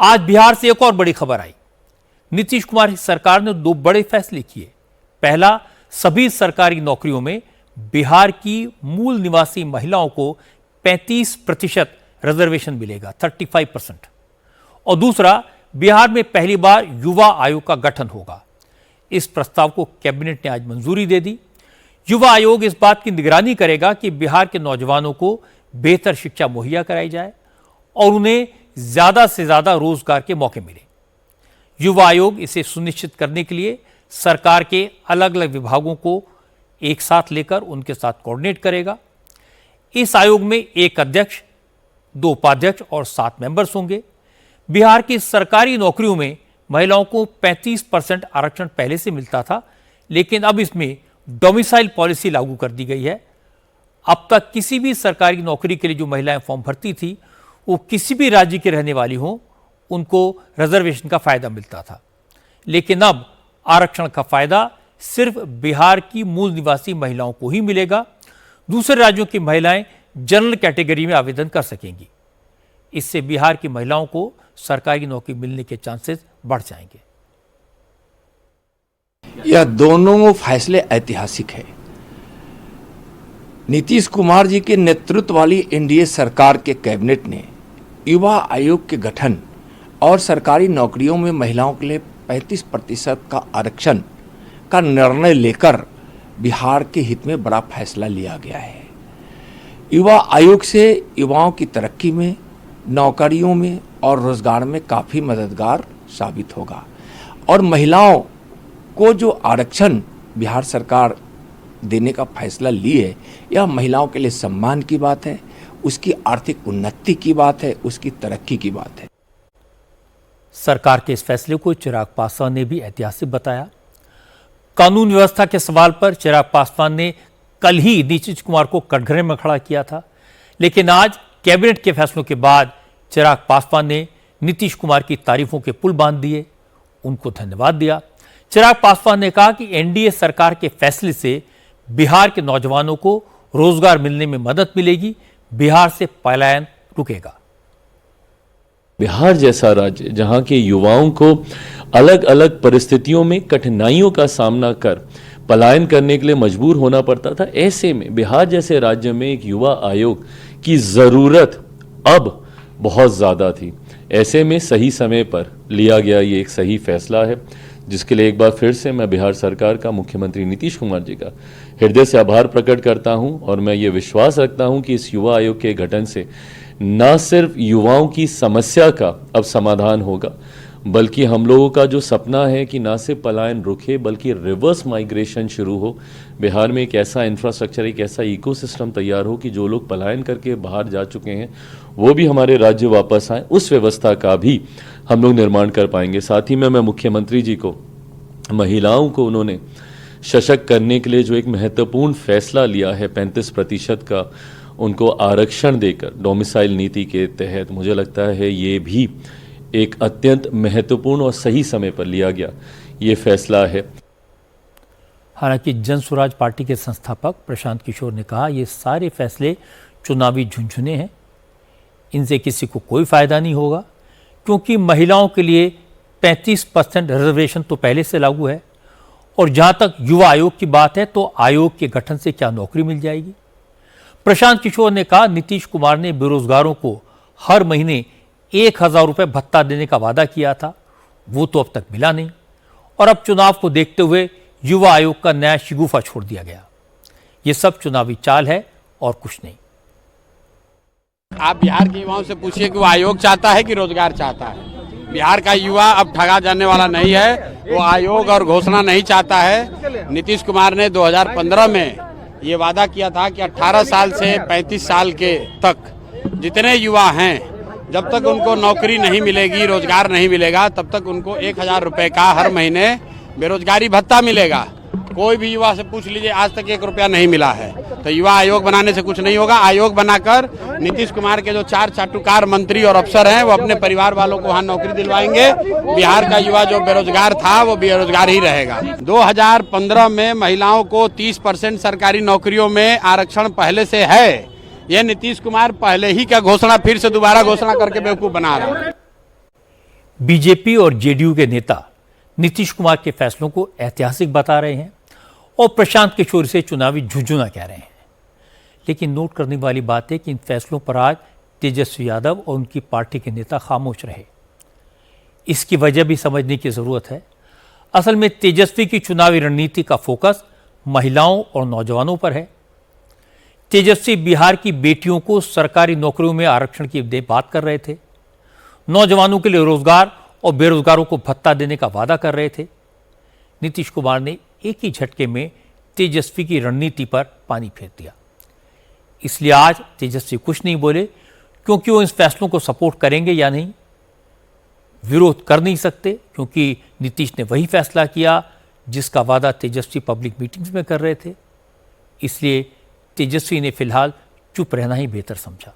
आज बिहार से एक और बड़ी खबर आई। नीतीश कुमार की सरकार ने दो बड़े फैसले किए। पहला, सभी सरकारी नौकरियों में बिहार की मूल निवासी महिलाओं को 35% रिजर्वेशन मिलेगा, 35%। और दूसरा, बिहार में पहली बार युवा आयोग का गठन होगा। इस प्रस्ताव को कैबिनेट ने आज मंजूरी दे दी। युवा आयोग इस बात की निगरानी करेगा कि बिहार के नौजवानों को बेहतर शिक्षा मुहैया कराई जाए और उन्हें ज्यादा से ज्यादा रोजगार के मौके मिले। युवा आयोग इसे सुनिश्चित करने के लिए सरकार के अलग अलग विभागों को एक साथ लेकर उनके साथ कोऑर्डिनेट करेगा। इस आयोग में एक अध्यक्ष, 2 उपाध्यक्ष और 7 मेंबर्स होंगे। बिहार की सरकारी नौकरियों में महिलाओं को 35% आरक्षण पहले से मिलता था, लेकिन अब इसमें डोमिसाइल पॉलिसी लागू कर दी गई है। अब तक किसी भी सरकारी नौकरी के लिए जो महिलाएं फॉर्म भरती थी, वो किसी भी राज्य के रहने वाली हों, उनको रिजर्वेशन का फायदा मिलता था। लेकिन अब आरक्षण का फायदा सिर्फ बिहार की मूल निवासी महिलाओं को ही मिलेगा। दूसरे राज्यों की महिलाएं जनरल कैटेगरी में आवेदन कर सकेंगी। इससे बिहार की महिलाओं को सरकारी नौकरी मिलने के चांसेस बढ़ जाएंगे। यह दोनों फैसले ऐतिहासिक है। नीतीश कुमार जी के नेतृत्व वाली एनडीए सरकार के कैबिनेट ने युवा आयोग के गठन और सरकारी नौकरियों में महिलाओं के लिए 35% का आरक्षण का निर्णय लेकर बिहार के हित में बड़ा फैसला लिया गया है। युवा आयोग से युवाओं की तरक्की में, नौकरियों में और रोजगार में काफ़ी मददगार साबित होगा और महिलाओं को जो आरक्षण बिहार सरकार देने का फैसला ली है, यह महिलाओं के लिए सम्मान की बात है, उसकी आर्थिक उन्नति की बात है, उसकी तरक्की की बात है। सरकार के इस फैसले को चिराग पासवान ने भी ऐतिहासिक बताया। कानून व्यवस्था के सवाल पर चिराग पासवान ने कल ही नीतीश कुमार को कटघरे में खड़ा किया था, लेकिन आज कैबिनेट के फैसलों के बाद चिराग पासवान ने नीतीश कुमार की तारीफों के पुल बांध दिए, उनको धन्यवाद दिया। चिराग पासवान ने कहा कि एनडीए सरकार के फैसले से बिहार के नौजवानों को रोजगार मिलने में मदद मिलेगी, बिहार से पलायन रुकेगा। बिहार जैसा राज्य जहां के युवाओं को अलग अलग परिस्थितियों में कठिनाइयों का सामना कर पलायन करने के लिए मजबूर होना पड़ता था, ऐसे में बिहार जैसे राज्य में एक युवा आयोग की ज़रूरत अब बहुत ज़्यादा थी। ऐसे में सही समय पर लिया गया ये एक सही फैसला है, जिसके लिए एक बार फिर से मैं बिहार सरकार का, मुख्यमंत्री नीतीश कुमार जी का हृदय से आभार प्रकट करता हूं और मैं ये विश्वास रखता हूं कि इस युवा आयोग के गठन से न सिर्फ युवाओं की समस्या का अब समाधान होगा, बल्कि हम लोगों का जो सपना है कि ना सिर्फ पलायन रुके बल्कि रिवर्स माइग्रेशन शुरू हो। बिहार में एक ऐसा इंफ्रास्ट्रक्चर, एक ऐसा इकोसिस्टम तैयार हो कि जो लोग पलायन करके बाहर जा चुके हैं वो भी हमारे राज्य वापस आए, उस व्यवस्था का भी हम लोग निर्माण कर पाएंगे। साथ ही में मैं मुख्यमंत्री जी को, महिलाओं को उन्होंने सशक्त करने के लिए जो एक महत्वपूर्ण फैसला लिया है 35% का उनको आरक्षण देकर डोमिसाइल नीति के तहत, मुझे लगता है ये भी एक अत्यंत महत्वपूर्ण और सही समय पर लिया गया ये फैसला है। हालांकि जन स्वराज पार्टी के संस्थापक प्रशांत किशोर ने कहा ये सारे फैसले चुनावी झुनझुने हैं, इनसे किसी को कोई फायदा नहीं होगा, क्योंकि महिलाओं के लिए 35% रिजर्वेशन तो पहले से लागू है और जहां तक युवा आयोग की बात है तो आयोग के गठन से क्या नौकरी मिल जाएगी। प्रशांत किशोर ने कहा नीतीश कुमार ने बेरोजगारों को हर महीने 1000 रुपये भत्ता देने का वादा किया था, वो तो अब तक मिला नहीं और अब चुनाव को देखते हुए युवा आयोग का नया शिगुफा छोड़ दिया गया। ये सब चुनावी चाल है और कुछ नहीं। आप बिहार के युवाओं से पूछिए कि वो आयोग चाहता है कि रोजगार चाहता है। बिहार का युवा अब ठगा जाने वाला नहीं है, वो आयोग और घोषणा नहीं चाहता है। नीतीश कुमार ने 2015 में ये वादा किया था कि 18 साल से 35 साल के तक जितने युवा हैं, जब तक उनको नौकरी नहीं मिलेगी, रोजगार नहीं मिलेगा, तब तक उनको 1000 रुपये का हर महीने बेरोजगारी भत्ता मिलेगा। कोई भी युवा से पूछ लीजिए, आज तक 1 रुपया नहीं मिला है। तो युवा आयोग बनाने से कुछ नहीं होगा। आयोग बनाकर नीतीश कुमार के जो 4 चाटुकार मंत्री और अफसर हैं, वो अपने परिवार वालों को वहाँ नौकरी दिलवाएंगे। बिहार का युवा जो बेरोजगार था वो बेरोजगार ही रहेगा। 2015 में महिलाओं को 30% सरकारी नौकरियों में आरक्षण पहले से है। ये नीतीश कुमार पहले ही क्या घोषणा फिर से दोबारा घोषणा करके बेवकूफ बना रहा है। बीजेपी और जेडीयू के नेता नीतीश कुमार के फैसलों को ऐतिहासिक बता रहे हैं और प्रशांत किशोर से चुनावी झुंझुना कह रहे हैं। लेकिन नोट करने वाली बात है कि इन फैसलों पर आज तेजस्वी यादव और उनकी पार्टी के नेता खामोश रहे। इसकी वजह भी समझने की जरूरत है। असल में तेजस्वी की चुनावी रणनीति का फोकस महिलाओं और नौजवानों पर है। तेजस्वी बिहार की बेटियों को सरकारी नौकरियों में आरक्षण की बात कर रहे थे, नौजवानों के लिए रोजगार और बेरोजगारों को भत्ता देने का वादा कर रहे थे। नीतीश कुमार ने एक ही झटके में तेजस्वी की रणनीति पर पानी फेर दिया। इसलिए आज तेजस्वी कुछ नहीं बोले, क्योंकि वो इस फैसलों को सपोर्ट करेंगे या नहीं, विरोध कर नहीं सकते, क्योंकि नीतीश ने वही फैसला किया जिसका वादा तेजस्वी पब्लिक मीटिंग्स में कर रहे थे। इसलिए तेजस्वी ने फिलहाल चुप रहना ही बेहतर समझा।